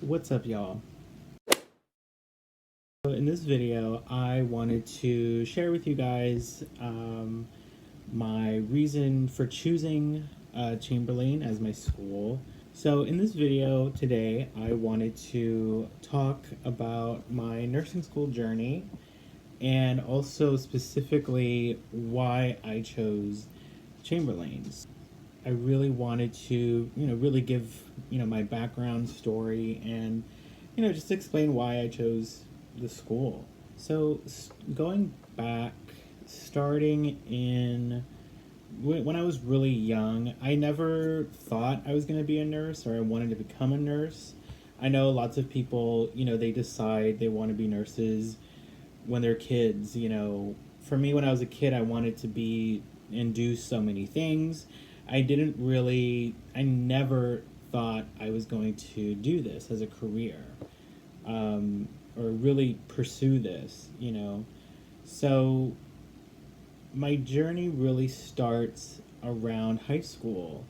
What's up, y'all? So in this video, I wanted to share with you guys my reason for choosing Chamberlain as my school. So in this video today, I wanted to talk about my nursing school journey and also specifically why I chose Chamberlain's. I really wanted to, really give, my background story and, just explain why I chose the school. So going back, starting in when I was really young, I never thought I was going to be a nurse or I wanted to become a nurse. I know lots of people, they decide they want to be nurses when they're kids. For me, when I was a kid, I wanted to be and do so many things. I never thought I was going to do this as a career, or really pursue this. So my journey really starts around high school.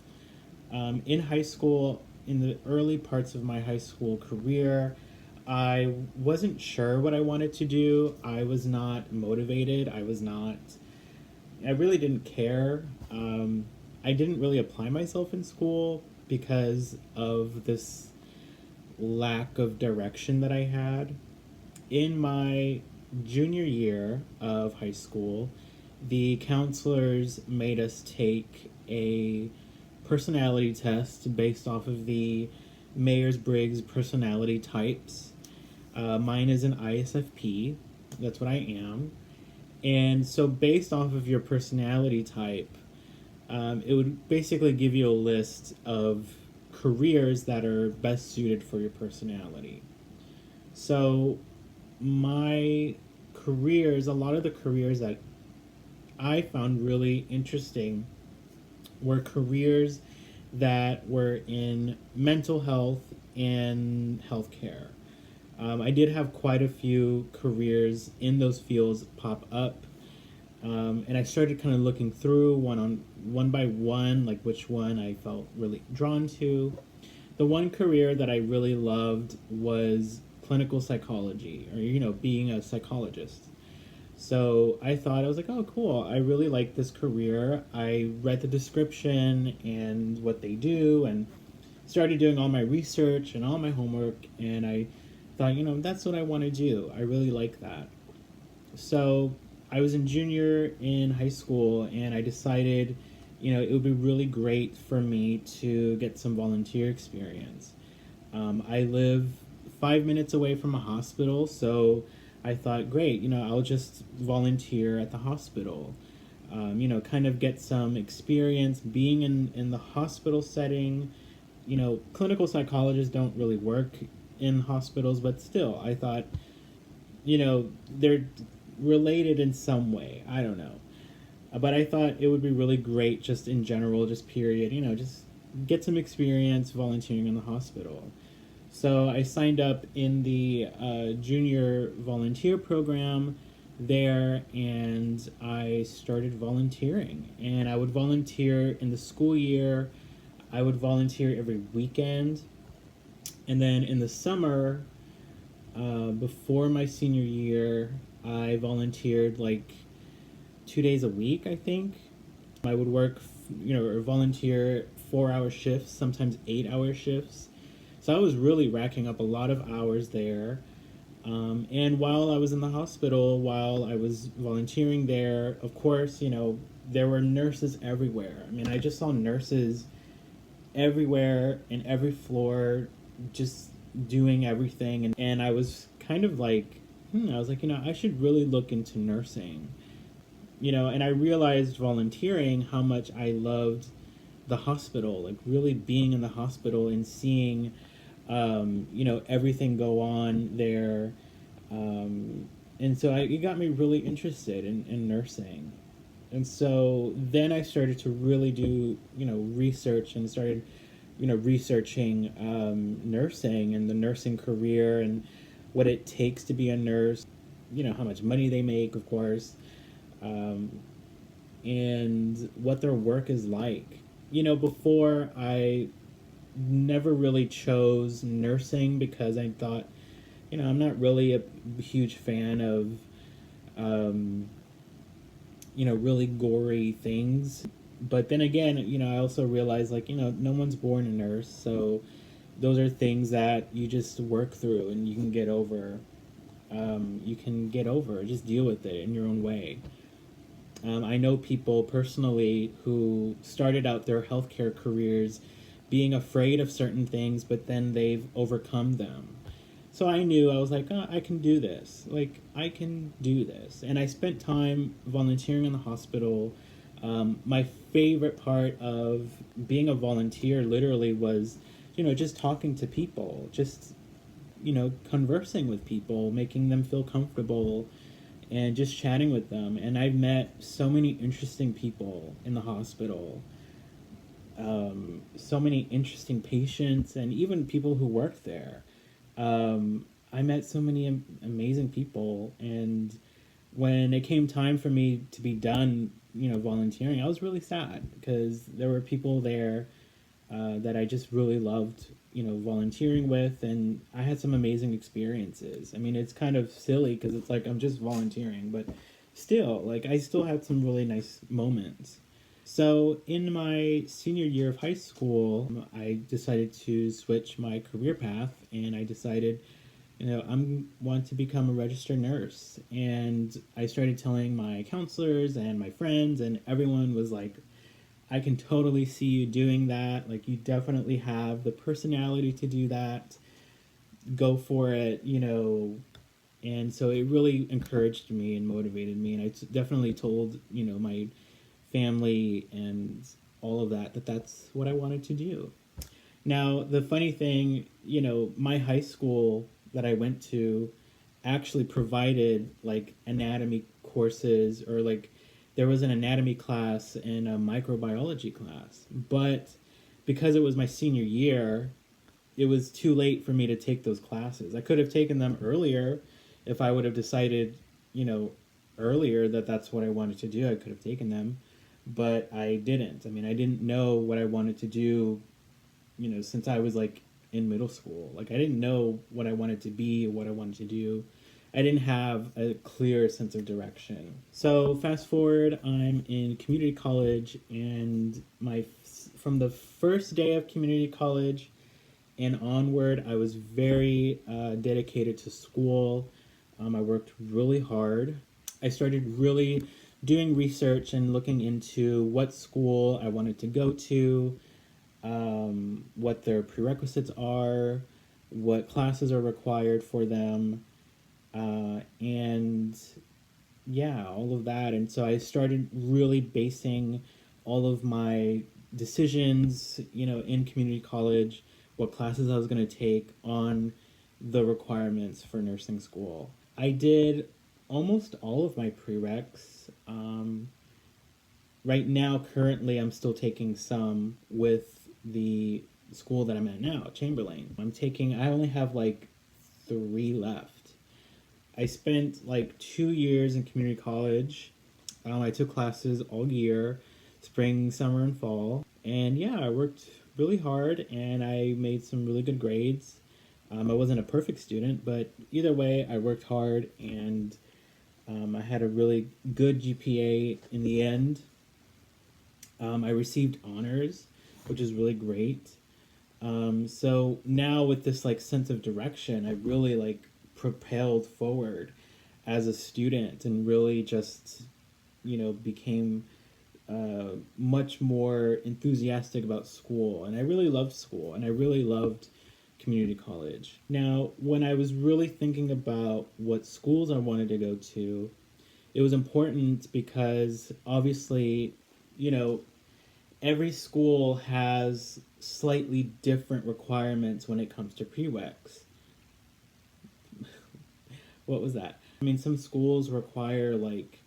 In high school, in the early parts of my high school career, I wasn't sure what I wanted to do. I was not motivated. I really didn't care. I didn't really apply myself in school because of this lack of direction that I had. In my junior year of high school, the counselors made us take a personality test based off of the Myers-Briggs personality types. Mine is an ISFP. That's what I am. And so based off of your personality type, it would basically give you a list of careers that are best suited for your personality. So my careers, a lot of the careers that I found really interesting were careers that were in mental health and healthcare. I did have quite a few careers in those fields pop up, and I started kind of looking through one by one, like which one I felt really drawn to. The one career that I really loved was clinical psychology, or being a psychologist. So I was like, oh, cool. I really like this career. I read the description and what they do and started doing all my research and all my homework. And I thought, that's what I want to do. I really like that. So I was in junior in high school and I decided, it would be really great for me to get some volunteer experience. I live 5 minutes away from a hospital, so I thought, great, I'll just volunteer at the hospital. Kind of get some experience being in the hospital setting. Clinical psychologists don't really work in hospitals, but still, I thought, they're related in some way. I don't know. But I thought it would be really great just in general, just period, just get some experience volunteering in the hospital. So I signed up in the junior volunteer program there, and I started volunteering. And I would volunteer in the school year. I would volunteer every weekend. And then in the summer, before my senior year, I volunteered like 2 days a week, I think. I would work, or volunteer 4-hour shifts, sometimes 8-hour shifts. So I was really racking up a lot of hours there. And while I was in the hospital, while I was volunteering there, of course, there were nurses everywhere. I mean, I just saw nurses everywhere in every floor, just doing everything. And I was kind of like, I should really look into nursing. And I realized volunteering how much I loved the hospital, like really being in the hospital and seeing, everything go on there. And so it got me really interested in nursing. And so then I started to really do, research and started, researching nursing and the nursing career and what it takes to be a nurse, how much money they make, of course, and what their work is like. Before I never really chose nursing because I thought, I'm not really a huge fan of, um, really gory things. But then again, I also realized, like, no one's born a nurse, so those are things that you just work through and you can get over. Just deal with it in your own way. I know people personally who started out their healthcare careers being afraid of certain things, but then they've overcome them. So I knew, I was like, oh, I can do this. Like, I can do this. And I spent time volunteering in the hospital. My favorite part of being a volunteer literally was, just talking to people, just, conversing with people, making them feel comfortable, and just chatting with them. And I've met so many interesting people in the hospital, so many interesting patients, and even people who work there. I met so many amazing people, and when it came time for me to be done, volunteering, I was really sad because there were people there that I just really loved, volunteering with, and I had some amazing experiences. I mean, it's kind of silly because it's like I'm just volunteering, but still, like, I still had some really nice moments. So, in my senior year of high school, I decided to switch my career path, and I decided, I'm want to become a registered nurse. And I started telling my counselors and my friends, and everyone was like, I can totally see you doing that. Like, you definitely have the personality to do that. Go for it. And so it really encouraged me and motivated me. And definitely told, my family and all of that, that's what I wanted to do. Now, the funny thing, my high school that I went to actually provided like anatomy courses, or like there was an anatomy class and a microbiology class. But because it was my senior year, it was too late for me to take those classes. I could have taken them earlier if I would have decided, you know, earlier that that's what I wanted to do. I could have taken them, but I didn't. I mean, I didn't know what I wanted to do, since I was like in middle school. Like, I didn't know what I wanted to be, what I wanted to do. I didn't have a clear sense of direction. So fast forward, I'm in community college, and from the first day of community college and onward, I was very dedicated to school. I worked really hard. I started really doing research and looking into what school I wanted to go to, what their prerequisites are, what classes are required for them, and yeah, all of that. And so I started really basing all of my decisions, in community college, what classes I was going to take on the requirements for nursing school. I did almost all of my prereqs. Right now, currently, I'm still taking some with the school that I'm at now, Chamberlain. I only have like 3 left. I spent like 2 years in community college. I took classes all year, spring, summer, and fall. And yeah, I worked really hard and I made some really good grades. I wasn't a perfect student, but either way, I worked hard, and I had a really good GPA in the end. I received honors, which is really great. So now with this like sense of direction, I really like propelled forward as a student, and really just, became much more enthusiastic about school. And I really loved school, and I really loved community college. Now, when I was really thinking about what schools I wanted to go to, it was important because obviously, every school has slightly different requirements when it comes to prereqs. What was that? I mean, some schools require like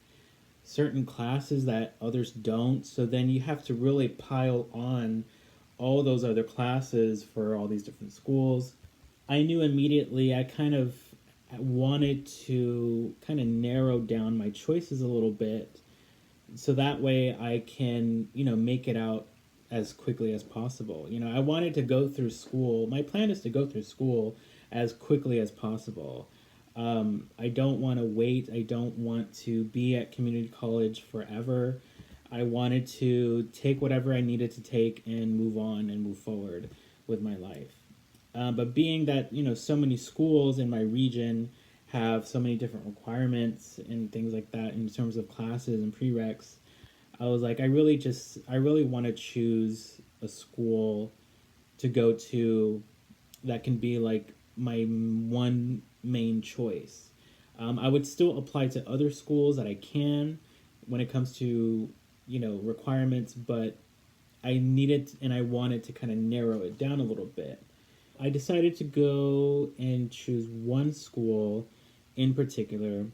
certain classes that others don't, so then you have to really pile on all those other classes for all these different schools. I knew immediately I kind of wanted to kind of narrow down my choices a little bit, so that way I can, make it out as quickly as possible. You know, I wanted to go through school. My plan is to go through school as quickly as possible. I don't want to wait. I don't want to be at community college forever. I wanted to take whatever I needed to take and move on and move forward with my life. But being that, you know, so many schools in my region have so many different requirements and things like that in terms of classes and prereqs, I was like, I really want to choose a school to go to that can be like my one main choice. I would still apply to other schools that I can when it comes to, you know, requirements, but I needed and I wanted to kind of narrow it down a little bit. I decided to go and choose one school in particular.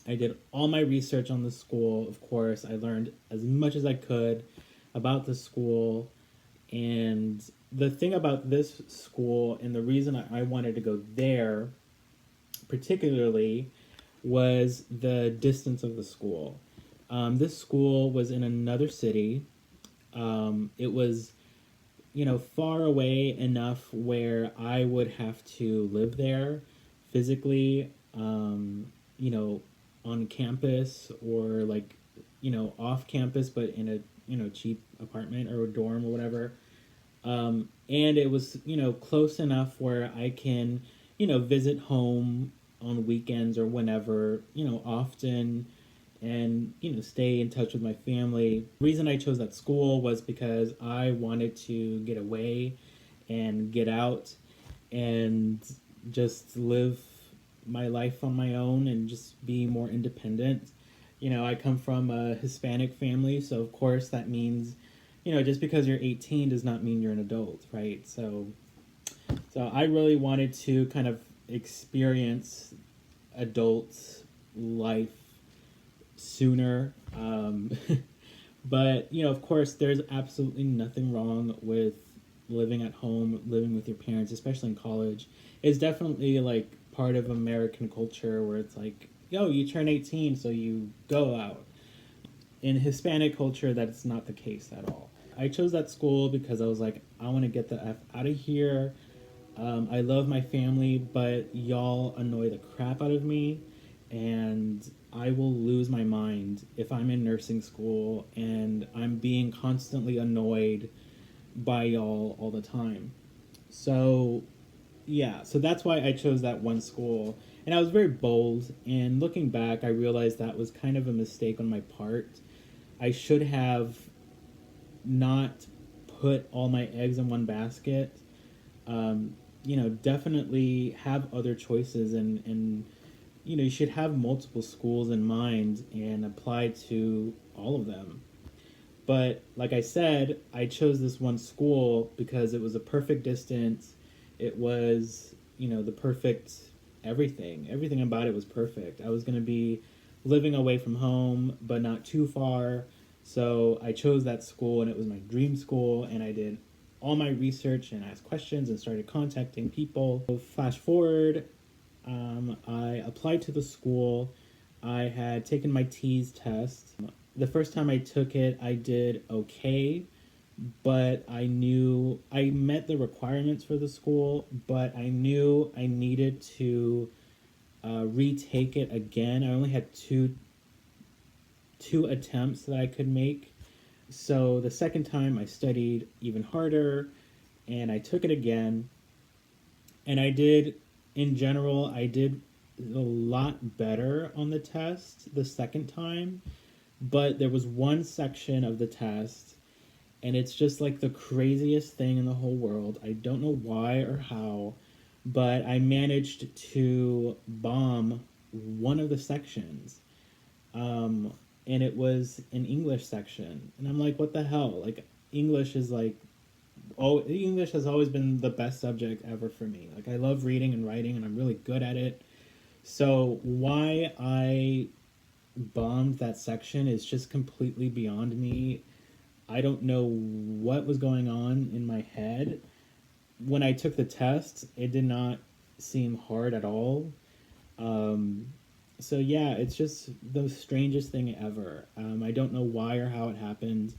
I did all my research on the school, of course. I learned as much as I could about the school. And the thing about this school and the reason I wanted to go there particularly was the distance of the school. This school was in another city. It was, you know, far away enough where I would have to live there physically, you know, on campus or like, you know, off campus, but in a, you know, cheap apartment or a dorm or whatever. And it was, you know, close enough where I can, you know, visit home on weekends or whenever, you know, often, and, you know, stay in touch with my family. The reason I chose that school was because I wanted to get away and get out and just live my life on my own and just be more independent. You know, I come from a Hispanic family, so of course that means, you know, just because you're 18 does not mean you're an adult, right? So I really wanted to kind of experience adult life sooner. But, you know, of course, there's absolutely nothing wrong with living at home, living with your parents, especially in college. It's definitely like part of American culture where it's like, yo, you turn 18, so you go out. In Hispanic culture, that's not the case at all. I chose that school because I was like, I want to get the F out of here. I love my family, but y'all annoy the crap out of me, and I will lose my mind if I'm in nursing school and I'm being constantly annoyed by y'all all the time. So, yeah, so that's why I chose that one school. And I was very bold, and looking back, I realized that was kind of a mistake on my part. I should have not put all my eggs in one basket. You know, definitely have other choices, and you know, you should have multiple schools in mind and apply to all of them. But like I said, I chose this one school because it was a perfect distance. It was, you know, the perfect everything. Everything about it was perfect. I was going to be living away from home, but not too far. So I chose that school, and it was my dream school, and I did all my research and asked questions and started contacting people. So flash forward, I applied to the school. I had taken my TEAS test. The first time I took it, I did okay, but I knew I met the requirements for the school, but I knew I needed to retake it again. I only had two attempts that I could make. So the second time I studied even harder and I took it again. And I did, in general, I did a lot better on the test the second time. But there was one section of the test, and it's just like the craziest thing in the whole world. I don't know why or how, but I managed to bomb one of the sections. And it was an English section. And I'm like, what the hell? Like, English is like, oh, English has always been the best subject ever for me. Like, I love reading and writing, and I'm really good at it. So why I bombed that section is just completely beyond me. I don't know what was going on in my head. When I took the test, it did not seem hard at all. So yeah, it's just the strangest thing ever. I don't know why or how it happened.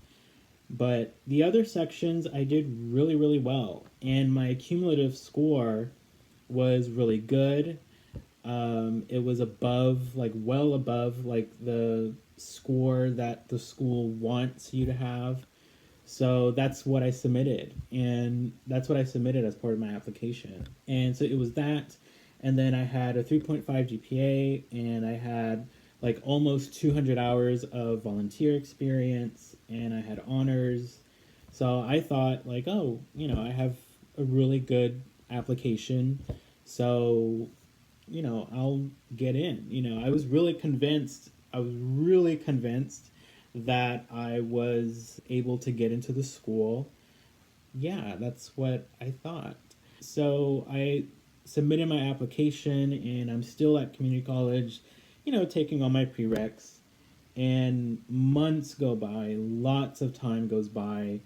But the other sections I did really, really well. And my cumulative score was really good. It was above, like well above, like the score that the school wants you to have. So that's what I submitted. And that's what I submitted as part of my application. And so it was that. And then I had a 3.5 GPA, and I had like almost 200 hours of volunteer experience, and I had honors. So I thought, like, oh, I have a really good application. So, I'll get in. I was really convinced. I was really convinced that I was able to get into the school. Yeah, that's what I thought. So I submitted my application, and I'm still at community college, taking all my prereqs. And months go by, lots of time goes by.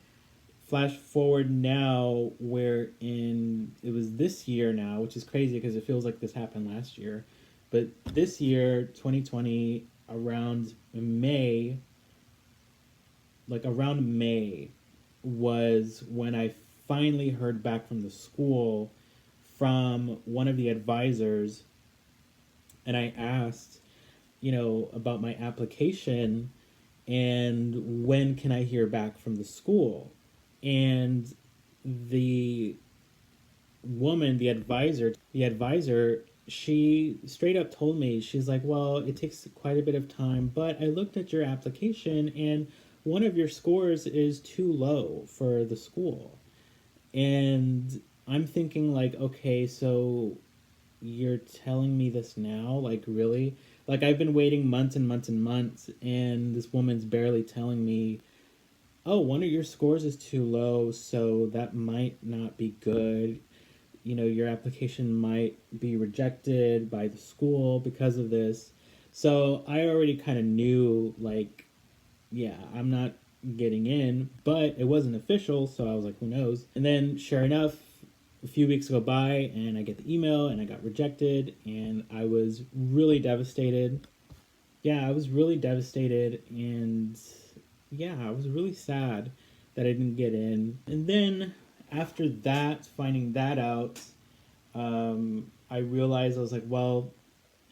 Flash forward now, it was this year now, which is crazy because it feels like this happened last year. But this year, 2020, around May was when I finally heard back from the school from one of the advisors, and I asked, about my application and when can I hear back from the school. And the woman, the advisor, she straight up told me, she's like, well, it takes quite a bit of time, but I looked at your application and one of your scores is too low for the school. And I'm thinking, like, okay, so you're telling me this now? Like, really? Like, I've been waiting months and months and months, and this woman's barely telling me, oh, one of your scores is too low, so that might not be good. Your application might be rejected by the school because of this. So I already kind of knew, like, yeah, I'm not getting in, but it wasn't official, so I was like, who knows? And then, sure enough, a few weeks go by, and I get the email, and I got rejected, and I was really devastated. Yeah, I was really devastated, and yeah, I was really sad that I didn't get in. And then, after that, finding that out, I realized, I was like, well,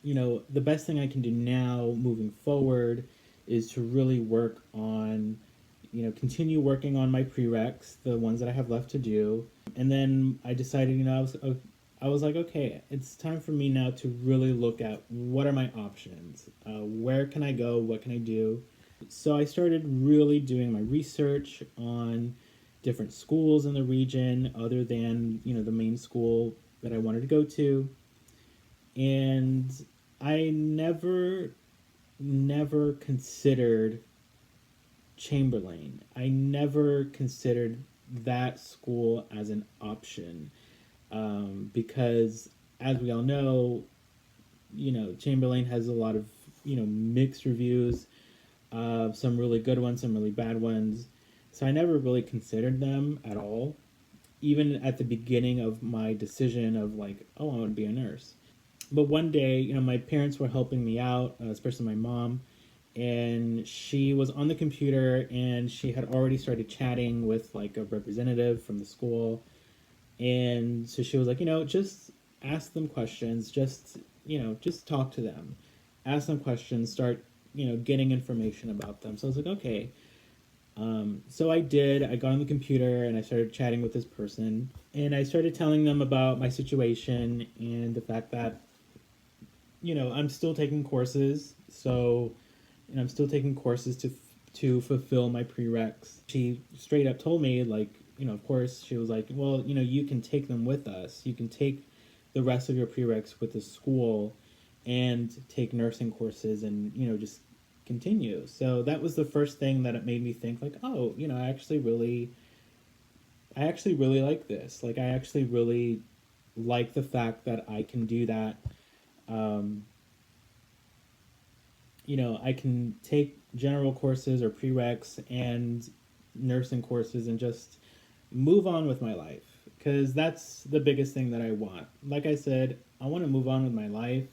the best thing I can do now moving forward is to really work on, continue working on my prereqs, the ones that I have left to do. And then I decided, I was like, okay, it's time for me now to really look at what are my options? Where can I go? What can I do? So I started really doing my research on different schools in the region other than, the main school that I wanted to go to. And I never considered Chamberlain. I never considered that school as an option, because, as we all know, Chamberlain has a lot of mixed reviews, some really good ones, some really bad ones. So I never really considered them at all, even at the beginning of my decision of, like, oh, I want to be a nurse. But one day, my parents were helping me out, especially my mom, and she was on the computer and she had already started chatting with, like, a representative from the school. And so she was like, just ask them questions, just talk to them, ask them questions, start, getting information about them. So I was like, okay. So I did. I got on the computer and I started chatting with this person, and I started telling them about my situation and the fact that, I'm still taking courses. So, I'm still taking courses to fulfill my prereqs. She straight up told me, like, of course, she was like, well, you can take them with us. You can take the rest of your prereqs with the school and take nursing courses and, just continue. So that was the first thing that it made me think, like, oh, I actually really like this. Like, I actually really like the fact that I can do that. Um, I can take general courses or prereqs and nursing courses and just move on with my life, because that's the biggest thing that I want. Like I said, I want to move on with my life.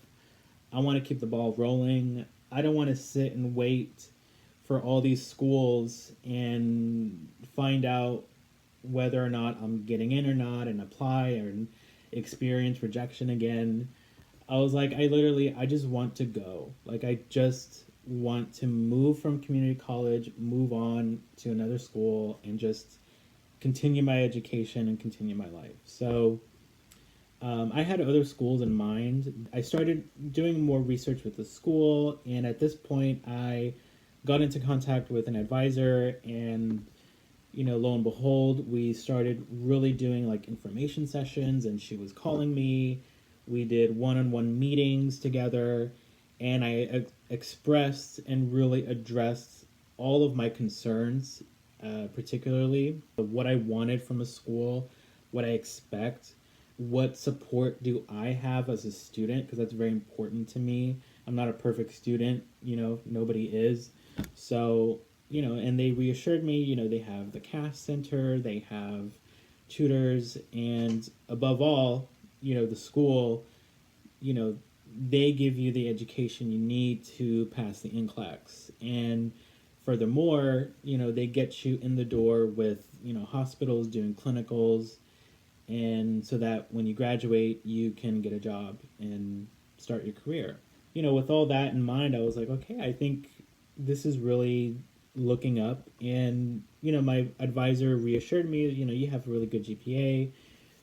I want to keep the ball rolling. I don't want to sit and wait for all these schools and find out whether or not I'm getting in or not and apply and experience rejection again. I was like, I just want to go. Like, I just want to move from community college, move on to another school, and just continue my education and continue my life. So I had other schools in mind. I started doing more research with the school, and at this point, I got into contact with an advisor, and lo and behold, we started really doing like information sessions, and she was calling me. We did one-on-one meetings together, and I expressed and really addressed all of my concerns, particularly what I wanted from a school, what I expect, what support do I have as a student, because that's very important to me. I'm not a perfect student, nobody is. So, and they reassured me, they have the CAS center, they have tutors, and above all, the school, they give you the education you need to pass the NCLEX. And furthermore, they get you in the door with, hospitals doing clinicals, and so that when you graduate, you can get a job and start your career. With all that in mind, I was like, okay, I think this is really looking up. And, my advisor reassured me, you have a really good GPA,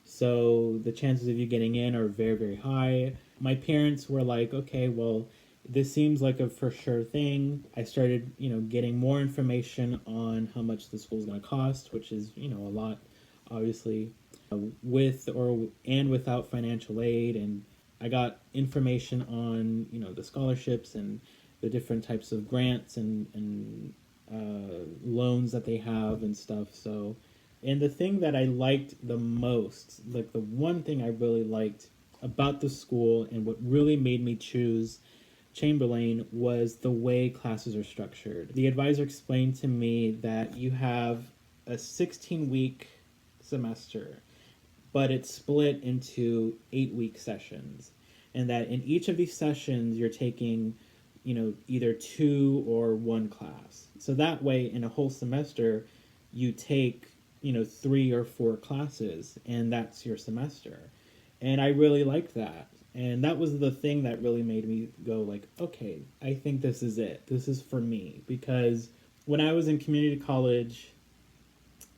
so the chances of you getting in are very, very high. My parents were like, okay, well, this seems like a for sure thing. I started, getting more information on how much the school's going to cost, which is, a lot, obviously, with or and without financial aid. And I got information on, the scholarships and the different types of grants and loans that they have and stuff. So, and the thing that I liked the most, like the one thing I really liked about the school and what really made me choose Chamberlain was the way classes are structured. The advisor explained to me that you have a 16-week semester, but it's split into 8-week sessions. And that in each of these sessions, you're taking, either 2 or 1 class. So that way, in a whole semester, you take, 3 or 4 classes, and that's your semester. And I really liked that. And that was the thing that really made me go like, okay, I think this is it. This is for me. Because when I was in community college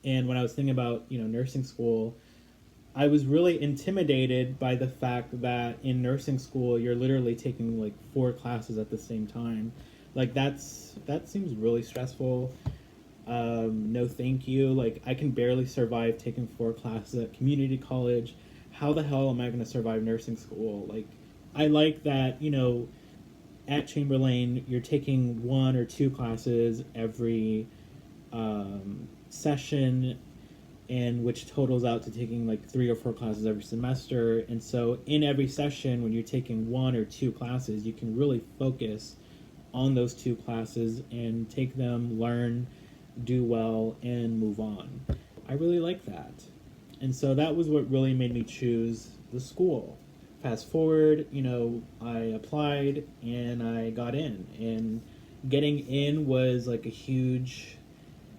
and when I was thinking about, nursing school, I was really intimidated by the fact that in nursing school, you're literally taking like 4 classes at the same time. Like that seems really stressful. No, thank you. Like I can barely survive taking 4 classes at community college. How the hell am I going to survive nursing school? Like, I like that, at Chamberlain, you're taking 1 or 2 classes every session, and which totals out to taking like 3 or 4 classes every semester. And so in every session, when you're taking 1 or 2 classes, you can really focus on those 2 classes and take them, learn, do well, and move on. I really like that. And so that was what really made me choose the school. Fast forward, I applied and I got in. And getting in was like a huge,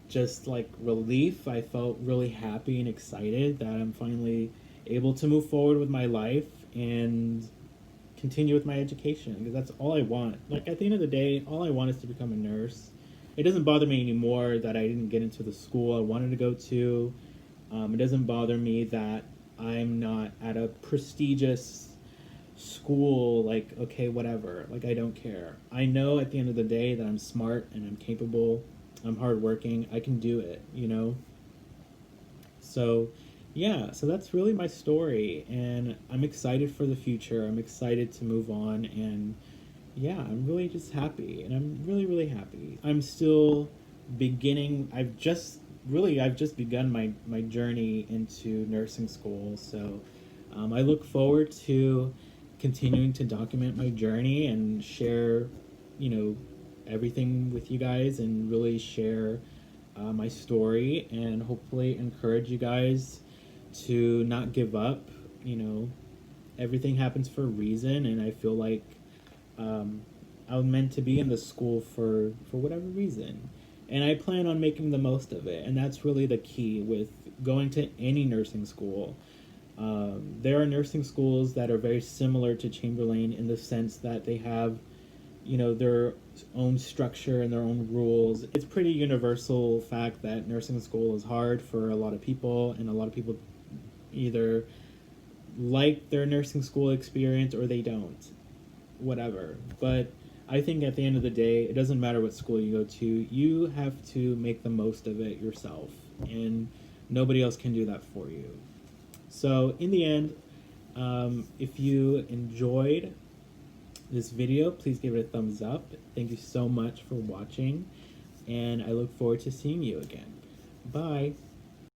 just like relief. I felt really happy and excited that I'm finally able to move forward with my life and continue with my education, because that's all I want. Like at the end of the day, all I want is to become a nurse. It doesn't bother me anymore that I didn't get into the school I wanted to go to. It doesn't bother me that I'm not at a prestigious school, like, okay, whatever. Like, I don't care. I know at the end of the day that I'm smart and I'm capable. I'm hardworking. I can do it, So, yeah, so that's really my story. And I'm excited for the future. I'm excited to move on. And, yeah, I'm really just happy. And I'm really, really happy. I'm still beginning. I've just begun my journey into nursing school. So I look forward to continuing to document my journey and share, everything with you guys, and really share my story, and hopefully encourage you guys to not give up. Everything happens for a reason, and I feel like I'm meant to be in the school for whatever reason, and I plan on making the most of it. And that's really the key with going to any nursing school. There are nursing schools that are very similar to Chamberlain in the sense that they have, their own structure and their own rules. It's pretty universal fact that nursing school is hard for a lot of people, and a lot of people either like their nursing school experience or they don't, whatever. But I think at the end of the day, it doesn't matter what school you go to, you have to make the most of it yourself, and nobody else can do that for you. So in the end, if you enjoyed this video, please give it a thumbs up. Thank you so much for watching, and I look forward to seeing you again. Bye.